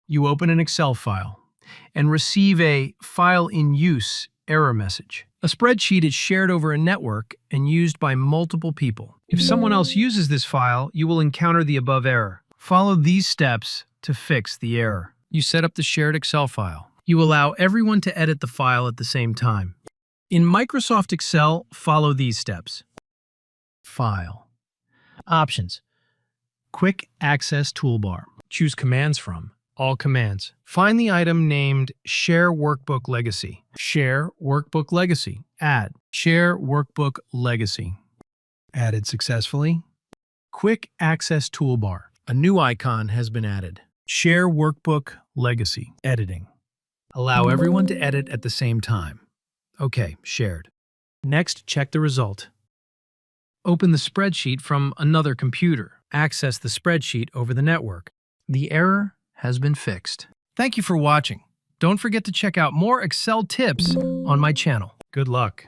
You open an Excel file and receive a File in Use error message. A spreadsheet is shared over a network and used by multiple people. If someone else uses this file, you will encounter the above error. Follow these steps to fix the error. You set up the shared Excel file. You allow everyone to edit the file at the same time. In Microsoft Excel, follow these steps. File. Options. Quick Access Toolbar. Choose Commands from All Commands. Find the item named Share Workbook Legacy. Share Workbook Legacy. Add. Share Workbook Legacy. Added successfully. Quick Access Toolbar. A new icon has been added. Share Workbook Legacy. Editing. Allow everyone to edit at the same time. Okay, shared. Next, check the result. Open the spreadsheet from another computer. Access the spreadsheet over the network. The error has been fixed. Thank you for watching. Don't forget to check out more Excel tips on my channel. Good luck.